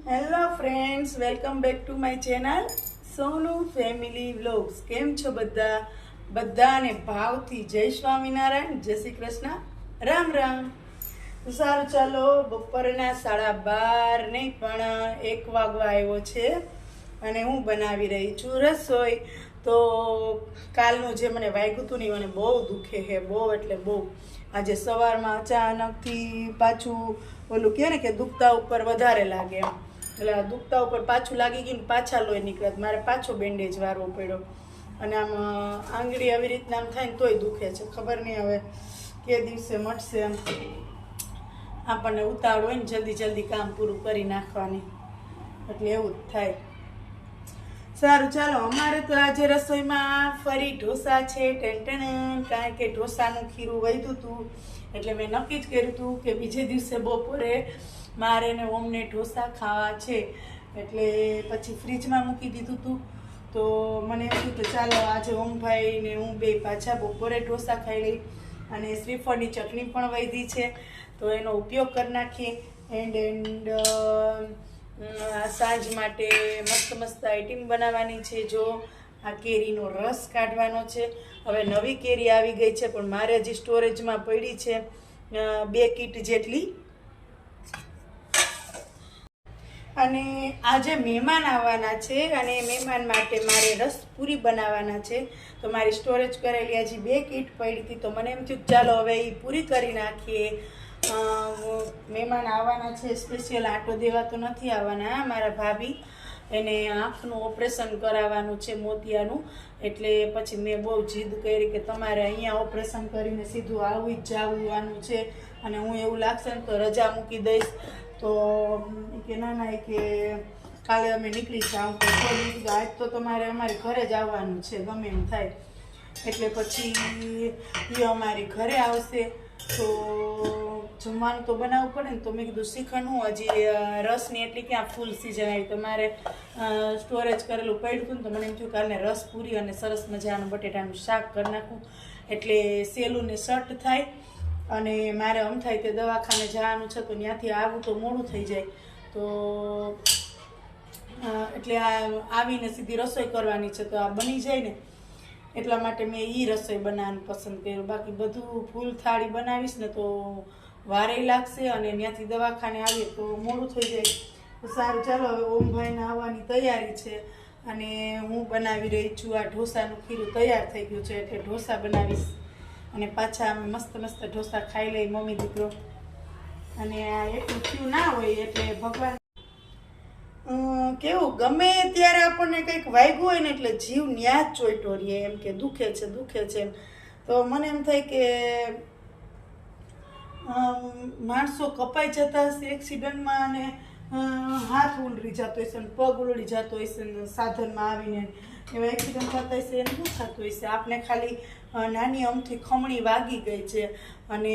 Hello friends, welcome back to my channel Sonu family vlogs. કેમ છો બધાને ભાવથી જય સ્વામિનારાયણ, જય શ્રી કૃષ્ણ, રામ રામ. તો સારું, ચાલો બપોરના 12:30 નહીં પણ 1 વાગવા આવ્યો છે અને હું બનાવી રહી છું રસોઈ. તો કાલનું જે મને વાગ્યું હતું ને મને બહુ દુખે છે, બહુ એટલે બહુ. આજે સવારમાં અચાનકથી પાછું ઓલું કહે ને કે દુખતા ઉપર વધારે લાગે એમ, એટલે દુખતા ઉપર પાછું લાગી ગયું ને પાછા લોહી નીકળે. મારે પાછો બેન્ડેજ વારવો પડ્યો અને આમ આંગળી આવી રીતના આમ થાય ને તોય દુખે છે. ખબર નહીં હવે કે દિવસે મટશે. એમ આપણને ઉતાવળ હોય ને જલ્દી કામ પૂરું કરી નાખવાની, એટલે એવું જ થાય. સારું, ચાલો. અમારે તો આજે રસોઈમાં ફરી ઢોસા છે. ટેન્ટન, કારણ કે ઢોસાનું ખીરું વધ્યું હતું એટલે મેં નક્કી જ કર્યું હતું કે બીજે દિવસે બપોરે મારે ને ઓમને ઢોસા ખાવા છે. એટલે પછી ફ્રીજમાં મૂકી દીધું હતું. તો મને એમ થયું કે ચાલો આજે ઓમભાઈ ને હું બે પાછા બપોરે ઢોસા ખાઈ લઈ, અને શ્રીફળની ચટણી પણ વધી છે તો એનો ઉપયોગ કરી નાખીએ. એન્ડ સાંજ માટે મસ્ત આઈટમ બનાવવાની છે. જો આ કેરીનો રસ કાઢવાનો છે. હવે નવી કેરી આવી ગઈ છે પણ મારે હજી સ્ટોરેજમાં પડી છે 2 કીટ જેટલી. અને આજે મહેમાન આવવાના છે અને મહેમાન માટે મારે રસ પૂરી બનાવવાના છે. તો મારી સ્ટોરેજ કરેલી હજી 2 કીટ પડી હતી તો મને એમ થયું ચાલો હવે એ પૂરી કરી નાખીએ. મહેમાન આવવાના છે, સ્પેશિયલ આટો દેવા તો નથી આવવાના. મારા ભાભી, એને આંખનું ઓપરેશન કરાવવાનું છે, મોતિયાનું. એટલે પછી મેં બહુ જીદ કરી કે તમારે અહીંયા ઓપરેશન કરીને સીધું આવી જ જવાનું છે અને હું એવું લાગશે ને તો રજા મૂકી દઈશ. તો કે ના કે કાલે અમે નીકળી જાઉં. તો આજ તો તમારે અમારી ઘરે જ આવવાનું છે ગમે એમ થાય. એટલે પછી એ અમારી ઘરે આવશે તો જમવાનું તો બનાવવું પડે ને. તો મેં કીધું શ્રીખંડ હું હજી રસની એટલી ક્યાં ફૂલ સિઝન આવી, તો મારે સ્ટોરેજ કરેલું પડ્યું હતું ને તો મને એમ થયું કાલે રસ પૂરી અને સરસ મજાનું બટેટાનું શાક કરી નાખું એટલે સહેલું ને સટ થાય. અને મારે આમ થાય તે દવાખાને જવાનું છે તો ત્યાંથી આવું તો મોડું થઈ જાય. તો એટલે આવીને સીધી રસોઈ કરવાની છે તો આ બની જાય ને એટલા માટે મેં રસોઈ બનાવવાનું પસંદ કર્યું. બાકી બધું ફૂલ થાળી બનાવીશ ને તો વારે લાગશે અને ત્યાંથી દવાખાને આવીએ તો મોડું થઈ જાય. તો સારું, ચાલો. હવે ઓમભાઈને આવવાની તૈયારી છે અને હું બનાવી રહી છું. આ ઢોસાનું ખીરું તૈયાર થઈ ગયું છે એટલે ઢોસા બનાવીશ અને પાછા અમે મસ્ત ઢોસા ખાઈ લઈ મમ્મી દીકરો. અને આ એટલું થયું ના હોય એટલે ભગવાન કેવું ગમે ત્યારે આપણને કંઈક વાગ્યું હોય ને એટલે જીવ ન્યા જ ચોઈટો રહીએ, એમ કે દુખે છે એમ. તો મને એમ થાય કે માણસો કપાઈ જતા હશે એક્સિડન્ટમાં અને હાથ ઉલરી જતો હશે ને પગ ઉલડી જતો હશે ને સાધનમાં આવીને એવા એક્સિડન્ટ થતા હશે. એને શું થતું હશે? આપણે ખાલી નાની અમથી ખમણી વાગી ગઈ છે અને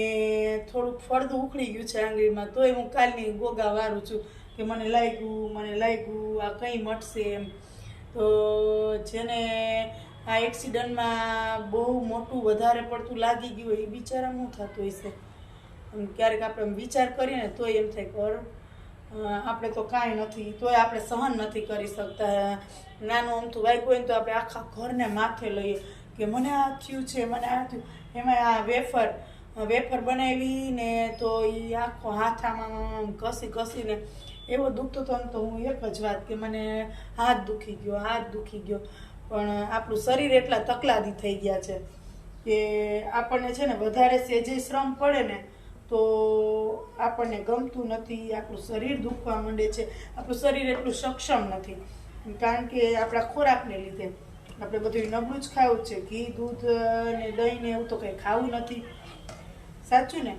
થોડુંક ફળદું ઉખડી ગયું છે આંગળીમાં, તોય હું કાલની ગોગા વારું છું કે મને લાગ્યું આ કંઈ મટશે એમ. તો જેને આ એક્સિડન્ટમાં બહુ મોટું વધારે પડતું લાગી ગયું હોય એ બિચારા શું થતું હશે. ક્યારેક આપણે વિચાર કરીએ ને તોય એમ થાય કે આપણે તો કાંઈ નથી, તોય આપણે સહન નથી કરી શકતા. નાનું અમથું વાગ્યું હોય ને તો આપણે આખા ઘરને માથે લઈએ કે મને આ થયું છે, મને આ થયું. એમાં આ વેફર બનાવીને તો એ આખો હાથામાં ઘસીને એવો દુખતો હતો ને તો હું એક જ વાત કે મને હાથ દુખી ગયો. પણ આપણું શરીર એટલા તકલાદી થઈ ગયા છે કે આપણને છે ને વધારે સેજે શ્રમ પડે ને તો આપણને ગમતું નથી. આપણું શરીર દુખવા માંડે છે. આપણું શરીર એટલું સક્ષમ નથી કારણ કે આપણા ખોરાકને લીધે આપણે બધું નબળું જ ખાવું છે. ઘી, દૂધ ને દહીં ને એવું તો કંઈ ખાવું નથી. સાચું ને?